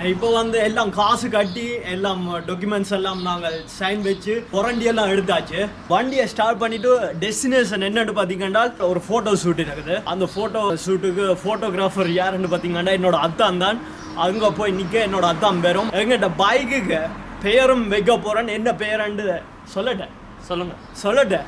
இப்போ வந்து எல்லாம் காசு கட்டி எல்லாம் டாக்குமெண்ட்ஸ் எல்லாம் நாங்கள் சைன் வச்சு வாரண்டி எல்லாம் எடுத்தாச்சு. வண்டியை ஸ்டார்ட் பண்ணிட்டு டெஸ்டினேஷன் என்னன்னு பார்த்தீங்கன்னா ஒரு ஃபோட்டோ ஷூட் இருக்குது. அந்த ஃபோட்டோ ஷூட்டுக்கு ஃபோட்டோகிராஃபர் யாருன்னு பார்த்தீங்கன்னா என்னோட அத்தான் தான். அங்கே போய் நிற்க என்னோட அத்தான் பேரும் எங்கிட்ட பைக்குக்கு பெயரும் வைக்க போகிறேன்னு. என்ன பெயரண்டு சொல்லட்டேன்? சொல்லட்டேன்.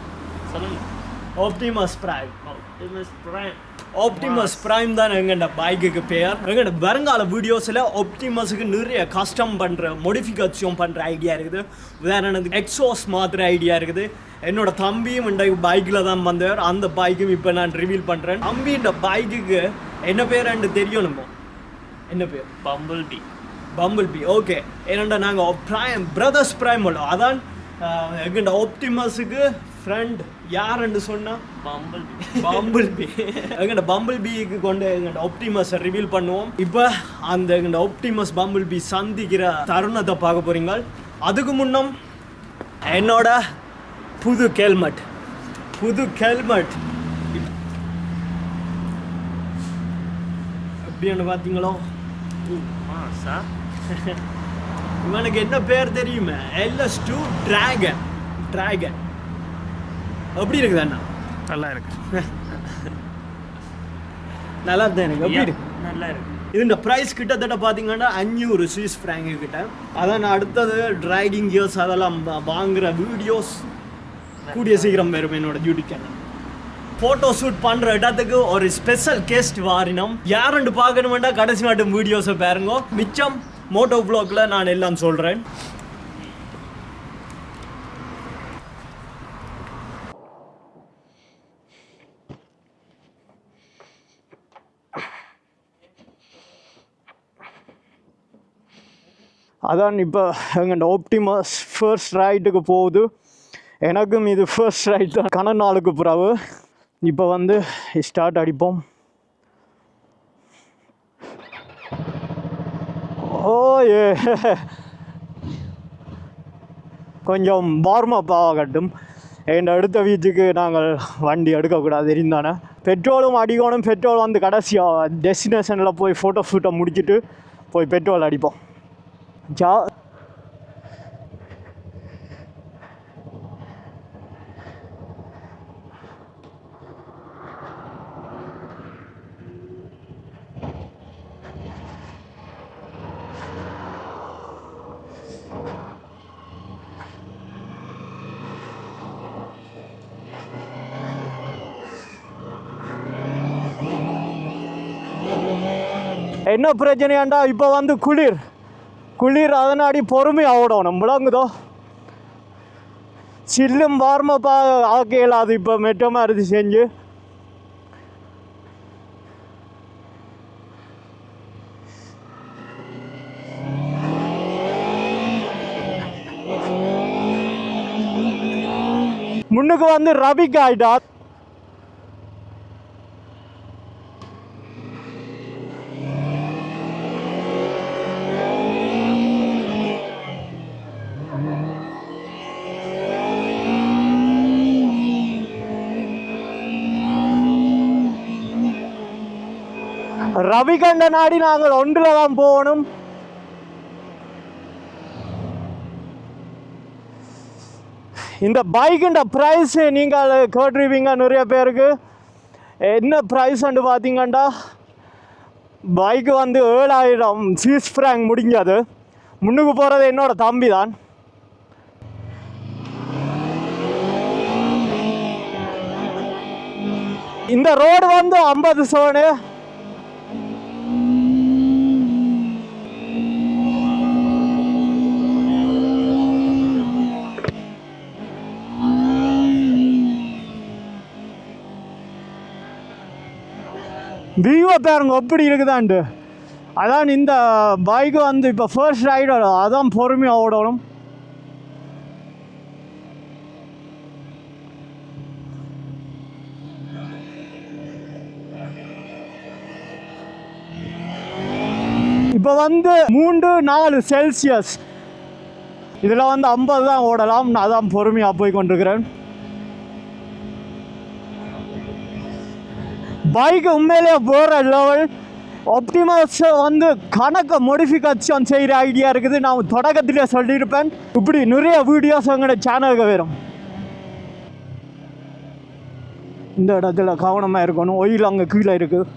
ஆப்டிமஸ் பிரைம் தான் எங்கள்ட பைக்குக்கு பெயர். எங்கள்ட வருங்கால வீடியோஸில் ஆப்டிமஸுக்கு நிறைய கஸ்டம் பண்ணுற மோடிஃபிகேஷன் பண்ணுற ஐடியா இருக்குது. உதாரணத்துக்கு எக்ஸோஸ் மாத்திர ஐடியா இருக்குது. என்னோட தம்பியும் இந்த பைக்கில் தான் வந்தவர். அந்த பைக்கும் இப்போ நான் ரிவீல் பண்ணுறேன். தம்பி இந்த பைக்குக்கு என்ன பேர் தெரியணுமோ? என்ன பேர்? Bumble B. ஓகே, ஏன்னா நாங்கள் பிரைம் பிரதர்ஸ் பிரைம் உள்ளோம். அதான் எங்கள்ட ஆப்டிமஸுக்கு ஃப்ரெண்ட் யாருன்னு சொன்னால் பம்பிள் பி. எங்கள்ட பம்பிள் பிக்கு கொண்டு எங்கள்ட ஆப்டிமஸை ரிவீல் பண்ணுவோம். இப்போ அந்த எங்கள்ட ஆப்டிமஸ் பம்பிள் பி சந்திக்கிற தருணத்தை பார்க்க போகிறீங்க. அதுக்கு முன்னம் என்னோட புது ஹெல்மெட் எப்படின்னு பார்த்தீங்களோ? இவனுக்கு என்ன பேர் தெரியுமே? LS2 dragon. எப்படி இருக்குது அண்ணா? நல்லா இருக்கு. நல்லா தான் எனக்கு. எப்படி இருக்கு? நல்லா இருக்கு. இதுன்ற ப்ரைஸ் கிட்டத்தட்ட பார்த்தீங்கன்னா 500 Swiss franc கிட்ட. அதான் நான் அடுத்தது ரைடிங் கியர்ஸ் அதெல்லாம் வாங்குகிற வீடியோஸ் கூடிய சீக்கிரம் வரும் என்னோட யூடியூப் சேனல். ஃபோட்டோ ஷூட் பண்ணுற இடத்துக்கு ஒரு ஸ்பெஷல் கெஸ்ட் வாரினம். யாருன்னு பார்க்கணுமெண்டா கடைசி மட்டும் வீடியோஸை பாருங்க. மிச்சம் மோட்டோ வ்ளாகில் நான் எல்லாம் சொல்கிறேன். அதான் இப்போ எங்கள் ஆப்டிமஸ் ஃபர்ஸ்ட் ரைட்டுக்கு போகுது. எனக்கும் இது ஃபர்ஸ்ட் ரைட் தான். கண நாளுக்கு பிறகு இப்போ வந்து ஸ்டார்ட் அடிப்போம். ஓயே, கொஞ்சம் வார்ம் அப் ஆகட்டும். என் அடுத்த வீட்டுக்கு நாங்கள் வண்டி எடுக்கக்கூடாது இருந்தானே. பெட்ரோலும் அடிக்கணும். பெட்ரோல் வந்து கடைசியாக டெஸ்டினேஷனில் போய் ஃபோட்டோ ஷூட்டை முடிச்சுட்டு போய் பெட்ரோல் அடிப்போம். என்ன பிரச்சனையாண்டா, இப்போ வந்து குளிர் அதனாடி பொறுமையாக ஓடணும். விளங்குதோ? சில்லும் வார்மப்பா ஆக்கையில் அது இப்போ மெட்ட மாதிரி செஞ்சு முன்னுக்கு வந்து ரபிக் ஆயிட்டா. ரவிகண்ட நாடி நாங்கள் ஒன்றில் தான் போகணும். இந்த பைக்குண்ட ப்ரைஸ் நீங்கள் கேட்டிருப்பீங்க நிறைய பேருக்கு. என்ன ப்ரைஸ்ன்னு பார்த்தீங்கன்னா பைக்கு வந்து 7000 Swiss franc முடிஞ்சது. முன்னுக்கு போகிறது என்னோட தம்பி தான். இந்த ரோடு வந்து 50 சோனு. வியூவை பாருங்க எப்படி இருக்குதான்ட்டு. அதான் இந்த பைக்கு வந்து இப்போ ஃபர்ஸ்ட் ரைடு, அதான் பொறுமையாக ஓடணும். இப்போ வந்து 3-4 செல்சியஸ். இதில் வந்து 50 தான் ஓடலாம். நான் தான் பொறுமையாக போய் கொண்டிருக்கிறேன். பைக்கு உண்மையிலே போகிற லெவல் ஆப்டிமஸ் வந்து கணக்க மோடிஃபிகேஷன் செய்கிற ஐடியா இருக்குது. நான் தொடக்கத்திலே சொல்லியிருப்பேன். இப்படி நிறைய வீடியோஸ் எங்களோட சேனலுக்கு வரும். இந்த இடத்துல கவனமாக இருக்கணும். ஒயில் அங்கே கீழே இருக்குது.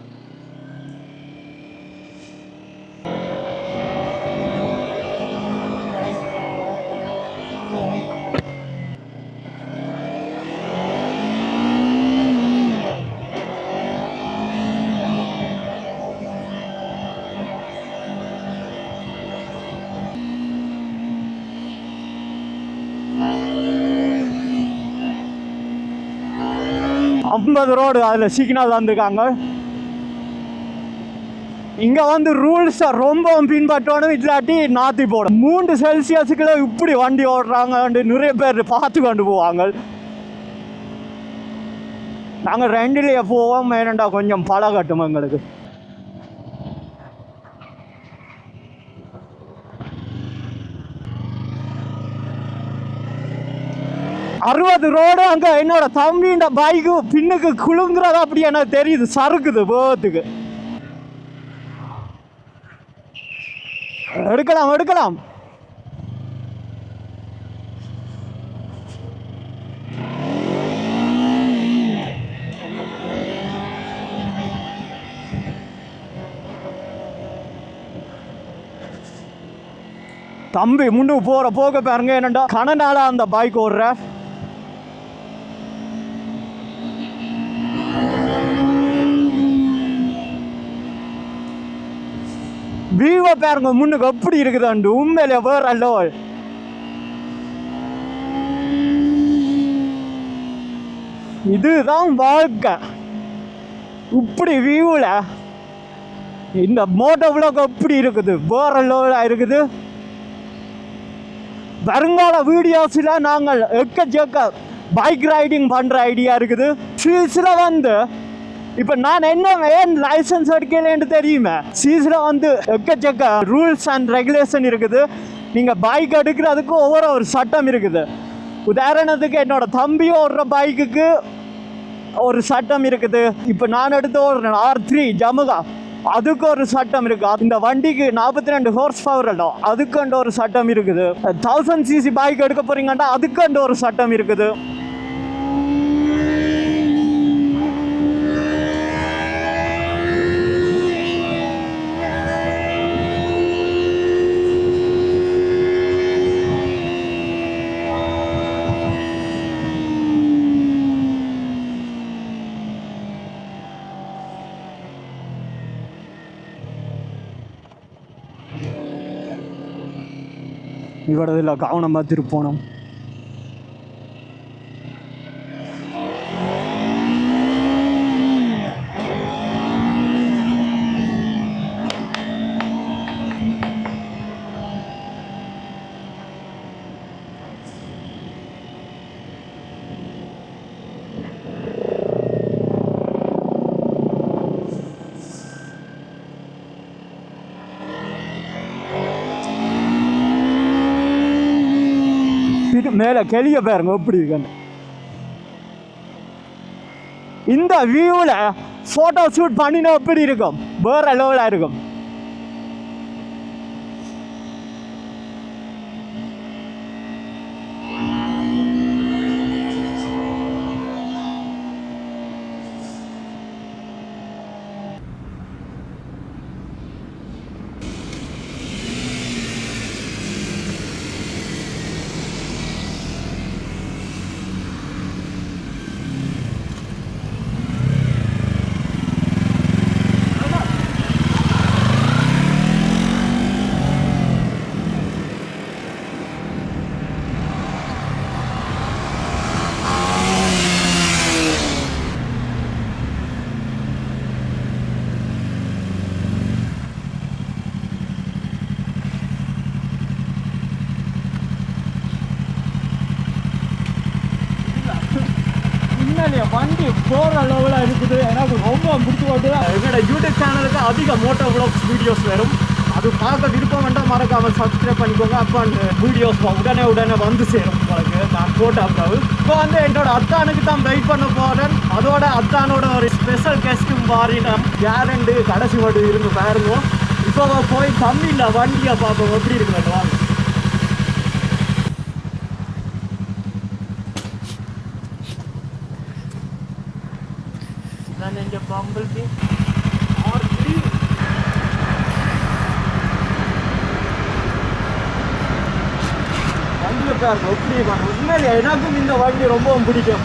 ரோடு அதில் சிக்னல் வந்திருக்காங்க. இங்கே வந்து ரூல்ஸை ரொம்பவும் பின்பற்றணும், இல்லாட்டி நாத்தி போடும். 3 செல்சியஸுக்குள்ள இப்படி வண்டி ஓடுறாங்க நிறைய பேர் பார்த்து கொண்டு போவாங்க. நாங்கள் 2லயே போவோம், ஏனண்டா கொஞ்சம் பழகட்டும் எங்களுக்கு. ரோடு அங்கே என்னோட தம்பின்ற பைக்கு பின்னுக்கு குழுங்குறதா அப்படி எனக்கு தெரியுது, சறுக்குது போகிறதுக்கு. எடுக்கலாம் எடுக்கலாம். தம்பி முன்னுக்கு போகிற போக பாருங்க, என்னண்டா கணனால அந்த பைக் ஓடுற. வியூவை பாருங்க முன்னுக்கு எப்படி இருக்குதாண்டு, உண்மையில வேற லெவல். இதுதான் வாழ்க்கை. இப்படி வியூவில் இந்த மோட்டோ விளாக் எப்படி இருக்குது, வேற லெவலாக இருக்குது. வருங்கால வீடியோஸில் நாங்கள் எக்கச்சக்க பைக் ரைடிங் பண்ணுற ஐடியா இருக்குது. சீஸில் வந்து இப்போ நான் என்ன ஏன் லைசன்ஸ் எடுக்கலன்னு தெரியுமே, சீஸில் வந்து எக்கச்சக்க ரூல்ஸ் அண்ட் ரெகுலேஷன் இருக்குது. நீங்கள் பைக் எடுக்கிறதுக்கு ஒவ்வொரு சட்டம் இருக்குது. உதாரணத்துக்கு என்னோட தம்பி ஓடுற பைக்குக்கு ஒரு சட்டம் இருக்குது. இப்போ நான் எடுத்து ஓடுறேன் R3 ஜமுகா, அதுக்கு ஒரு சட்டம் இருக்குது. இந்த வண்டிக்கு 42 ஹார்ஸ் பவர் இடம், அதுக்கு ஒரு சட்டம் இருக்குது. 1000 cc பைக் எடுக்க போறீங்கன்னா அதுக்கு ஒரு சட்டம் இருக்குது. இவரதில் கவனமாக திருப்போணும். மேலே கெளிய பாருங்க எப்படி இருக்கு. இந்த வியூவில் ஃபோட்டோ ஷூட் பண்ணினா எப்படி இருக்கும், வேற லெவலாக இருக்கும். வண்டி போகிற லெவலாக இருக்குது. எனக்கு ரொம்ப பிடிச்சி போட்டு எங்களோட யூடியூப் சேனலுக்கு அதிக மோட்டோ விளாக்ஸ் வீடியோஸ் வரும். அது பார்க்க விருப்பம் வேண்டாம் மறக்காம சப்ஸ்கிரைப் பண்ணிக்கோங்க. அப்போ அந்த வீடியோஸ் உடனே வந்து சேரும் உங்களுக்கு. நான் போட்ட அப்புறம் இப்போ வந்து என்னோட அத்தானுக்கு தான் வெயிட் பண்ண போகிறேன். அதோட அத்தானோட ஒரு ஸ்பெஷல் கெஸ்ட்டும் மாறினோம். கேரண்டு கடைசி மட்டும் இருந்து பாருங்க. இப்போ போய் தம்பியில் வண்டியை பார்ப்போம் எப்படி இருக்கு வாங்க. நான் இந்த பம்பிள்பி வண்டியை பாருங்க எப்படி பண்ண. உண்மையிலே எனக்கும் இந்த வண்டி ரொம்பவும் பிடிக்கும்.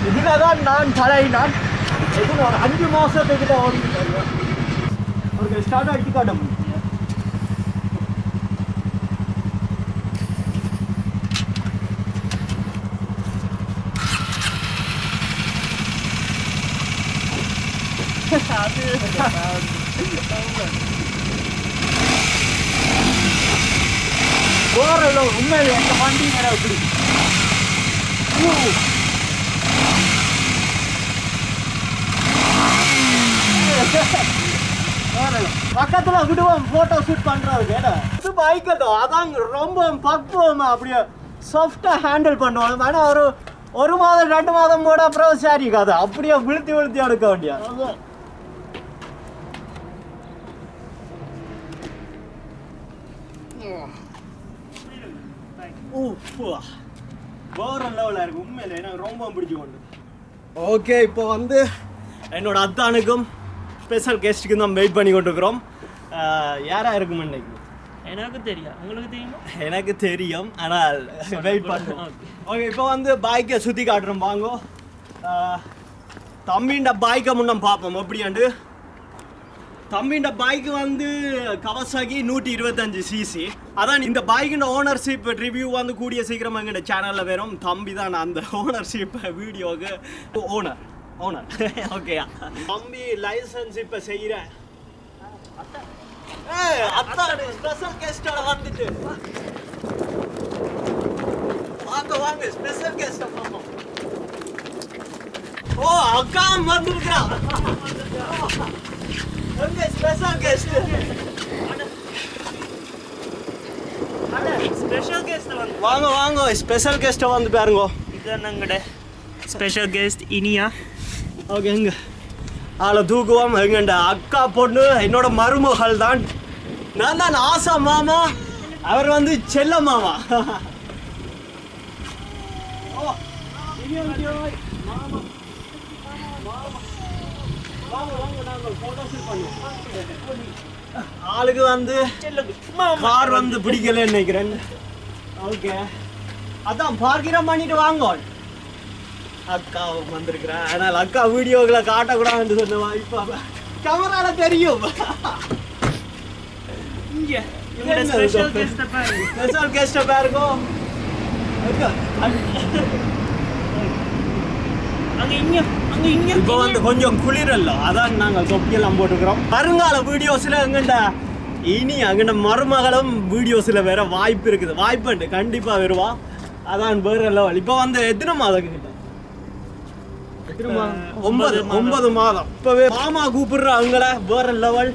இதில் தான் நான் பழகினான். எதுவும் ஒரு 5 மாதத்துக்கிட்ட ஓடிட்டு தருவேன். ஒரு ஸ்டார்ட் ஆகிட்டு காட்ட முடியும். போறல உண்மையிலே எந்த வண்டி மேல எப்படி பக்கத்துல விடுவோம் போட்டோ ஷூட் பண்றதுக்கு. இது பைக் அதான் ரொம்ப பக்குவமா அப்படியே சாஃப்டா ஹேண்டில் பண்ணுவோம். ஆனா ஒரு மாதம் 2 மாதம் போட அப்புறம் சரி காது அப்படியே விழுத்தி எடுக்க வேண்டிய. வேற லெவலில் இருக்கு உண்மையில எனக்கு ரொம்ப பிடிச்சி கொண்டு. ஓகே இப்போ வந்து என்னோட அத்தானுக்கும் ஸ்பெஷல் கெஸ்ட்டுக்கு தான் வெயிட் பண்ணி கொண்டிருக்கிறோம். யாரா இருக்குமே இன்னைக்கு எனக்கு தெரியும். உங்களுக்கு தெரியுமா? எனக்கு தெரியும் ஆனால் வெயிட் பண்ணுவோம். ஓகே இப்போ வந்து பைக்கை சுற்றி காட்டுறோம் வாங்கோ. தம்பிண்ட பைக்கை முன்னம் பார்ப்போம் எப்படியாண்டு. தம்பிண்ட பைக்கு வந்து கவாசாகி 125cc. அதான் இந்த பைக்கின் ஓனர்ஷிப் ரிவ்யூ வந்து கூடிய சீக்கிரம் எங்கள் சேனலில் வரும். தம்பி தான் அந்த ஓனர்ஷிப் வீடியோக்கு ஓனர். ஓகேயா தம்பி லைசன்ஸ் இப்போ செய்கிறேன். அத்தாடு ஸ்பெஷல் கெஸ்டோட வந்துட்டு வாங்க ஸ்பெஷல் கெஸ்ட் பார்ப்போம். ஓ அக்கா வந்துருக்கா. ஸ்பெஷல் கெஸ்ட் ஸ்பெஷல் கெஸ்ட் வந்து வாங்க ஸ்பெஷல் கெஸ்ட்டை வந்து பாருங்க. இதுதான் எங்கட ஸ்பெஷல் கெஸ்ட் இனியா. ஓகே எங்க ஆளை தூக்குவோம். எங்கண்ட அக்கா பொண்ணு என்னோட மருமகள் தான். நான் தான் ஆசா மாமா, அவர் வந்து செல்ல மாமா. ஆளுக்கு வந்து கார் வந்து பிடிக்கல நினைக்கிறேன். ஓகே அதான் பார்க்கிறம் பண்ணிட்டு வாங்க. அக்கா வந்திருக்கிறேன். ஆனால் அக்கா வீடியோக்களை காட்டக்கூடாதுன்னு சொன்னவா இப்போ கேமரால தெரியும். இங்கே ஸ்பெஷல் கெஸ்ட் பாருங்க. ஸ்பெஷல் கெஸ்ட்டை பாருங்க. அங்கே இங்கே இப்போ வந்து கொஞ்சம் குளிரல்ல, அதான் நாங்கள் தொப்பியெல்லாம் போட்டுக்கிறோம். வருங்கால வீடியோஸில் எங்கண்ட இனி அங்கண்ட மருமகளும் வீடியோஸில் வேற வாய்ப்பு இருக்குது. வாய்ப்புண்டு கண்டிப்பாக வருவா. அதான் வேற லெவல். இப்போ வந்து எத்தனை மாதம் கிட்ட 9 மாதம். இப்பவே மாமா கூப்பிடுற அவங்கள வேற லெவல்.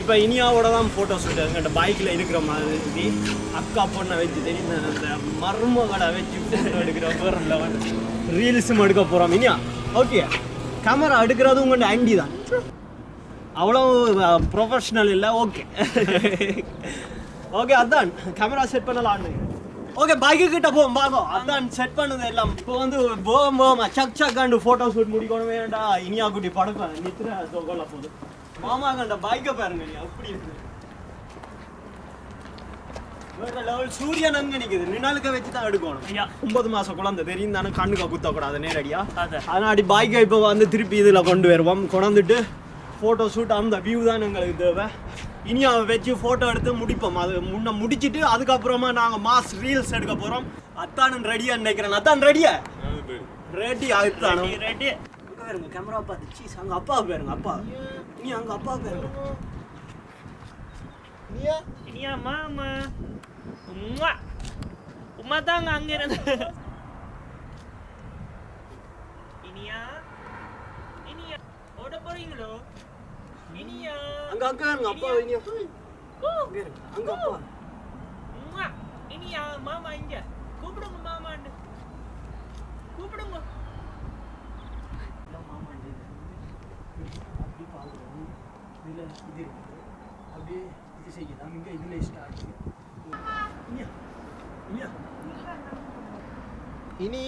இப்போ இனியாவோட தான் ஃபோட்டோ ஷூட் எங்கிட்ட பைக்கில் இருக்கிற மாதிரி அக்கா பொண்ணை வச்சு தெரியும் அந்த மருமகளை வச்சு ஃபோட்டோ எடுக்கிற வேற லெவல். ரீல்ஸும் எடுக்க போகிறோம் இனியா. ஓகே கேமரா எடுக்கிறது உங்கள்கிட்ட ஆண்டி தான், அவ்வளோ ப்ரொஃபஷ்னல் இல்லை. ஓகே அதான் கேமரா செட் பண்ணலாம். ஓகே பைக்கு கிட்ட போவோம் பாகம். அதான் செட் பண்ணது எல்லாம். இப்போ வந்து போமா சக்காண்டு ஃபோட்டோ ஷூட் முடிக்கணும் வேண்டா. இனியா குட்டி படக்கம் நித்திர தொகல போகுது. மாமா கண்ட பைக்கை பாருங்க நீ அப்படி இருக்கு. வேற லெவல். சூரியன் அங்கே நிற்குது. நின்னாலுக்க வச்சு தான் எடுக்கணும். 9 மாதம் குழந்தை தெரியும் தானே, கண்ணுக்கு குத்தக்கூடாது நேரடியா. அதனாடி பைக்கை இப்போ வந்து திருப்பி இதில் கொண்டு வருவோம். கொண்டாந்துட்டு ஃபோட்டோ ஷூட் அந்த வியூ தான் எங்களுக்கு தேவை. இனி அவன் வச்சு ஃபோட்டோ எடுத்து முடிப்போம். அது முன்ன முடிச்சுட்டு அதுக்கப்புறமா நாங்கள் மாஸ் ரீல்ஸ் எடுக்க போகிறோம். அத்தானு ரெடியாக நினைக்கிறேன். அத்தான் ரெடியா? ரெடி அத்தானு ரெடி. அங்கே பாருங்க கேமரா பார்த்து. சீஸ் அங்கே அப்பா பாருங்க. அப்பா நீ அங்கே அப்பா பாருங்க. இனியா மாமா உமா தாங்க அங்கே இருந்து. இனியா ஓட போறீங்களோ? இனியா அங்க அங்க இருங்க அப்பா இனியா அங்க இருங்க அங்க அப்பா அம்மா இனியா மாமா இங்க கூப்பிடுங்க மாமான்னு கூப்பிடுங்க மாமாண்டி அப்படி பாக்குறோம் இதுல இது இருக்குது அப்படியே இது செய்யலாம் இங்க இதுல ஸ்டார்ட் இனியா இனியா இனி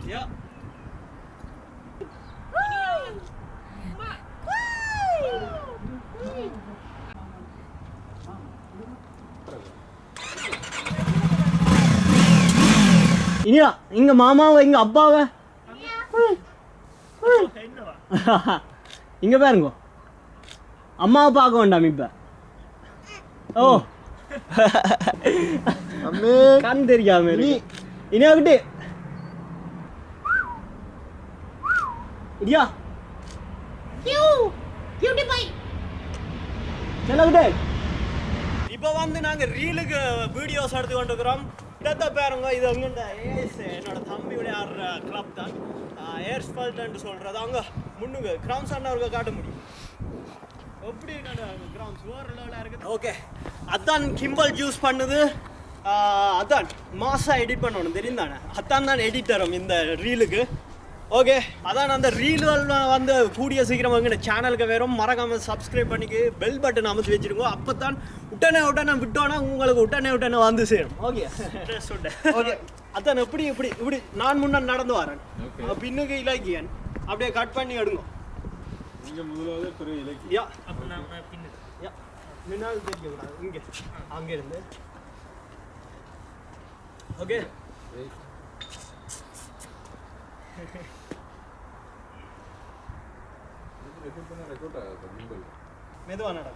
யா இனியா இங்க மாமாவை இங்க அப்பாவை என்னவா இங்க பாருங்க அம்மாவை பார்க்க வேண்டாம் இப்ப ஓ அம்மே கண் தெரியாம இனியா கிட்டே இடியா செல்லகிட்டே இப்போ வந்து நாங்க ரீலுக்கு வீடியோஸ் எடுத்து கொண்டிருக்கிறோம் இடத்த பாருங்க இது அங்கே ஏஎஸ் என்னோட தம்பியுடைய ஆடுற கிளப் தான் ஏர்ஸ்பால்ட்னு சொல்றது அவங்க முன்னுங்க கிரவுண்ட்ஸ் அவருக்கு காட்ட முடியும் எப்படி கிரவுண்ட்ஸ் வேறு லெவலாக இருக்குது ஓகே அதான் கிம்பல் யூஸ் பண்ணுது அதான் மாசா எடிட் பண்ணணும் தெரியும் தானே அதான் தான் எடிட்டரும் இந்த ரீலுக்கு ஓகே அதான் அந்த ரீல்கள் வந்து கூடிய சீக்கிரம் எங்கள் சேனலுக்கு வேறும் மறக்காமல் சப்ஸ்கிரைப் பண்ணிக்கு பெல் பட்டன் அமைச்சு வச்சுருக்கோம் அப்போ தான் உடனே விட்டோன்னா உங்களுக்கு உடனே வந்து சேரும் ஓகே ஓகே அதான் இப்படி நான் முன்னாடி நடந்து வரேன் பின்னுக்கு இலக்கியன் அப்படியே கட் பண்ணி எடுங்க நீங்க முதலாவது பெரிய இலக்கியம் யா அப்ப நாம பின்னு யா முன்னால் தெரியக்கூடாது இங்கே அங்கேருந்து ஓகே ரெக்கார்ட் ஆகாது கிம்பல் மெதுவா நட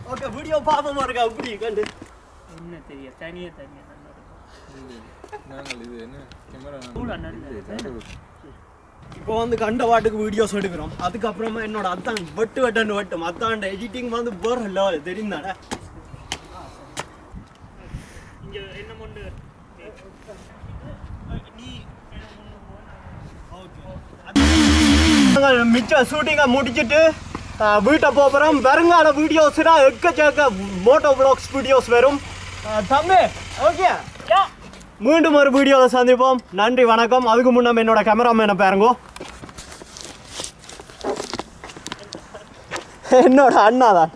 ஓகே வீடியோ பாப்போமா இருக்கா அப்படி கண்டு என்ன தெரிய தனியா நல்லா இருக்கும் நாங்கள் இது என்ன கேமரா கூட நல்லது இப்போ வந்து கண்ட வாட்டுக்கு வீடியோஸ் எடுக்கிறோம் அதுக்கப்புறமா என்னோட அத்தான் வெட்டும் அத்தாண்ட எடிட்டிங் வந்து வேற லெவல் தெரியும் தானே இங்க என்ன மொண்டு நீ மிச்ச ஷூட்டிங்கை முடிச்சுட்டு வீட்டை போகிறோம் வருங்கால வீடியோஸ்னா எக்கச்சக்க மோட்டோ வ்ளாக்ஸ் வீடியோஸ் வரும் தம்பி ஓகே மீண்டும் ஒரு வீடியோவில் சந்திப்போம் நன்றி வணக்கம் அதுக்கு முன்னாடி என்னோட கேமராமேனை பாருங்க என்னோட அண்ணா தான்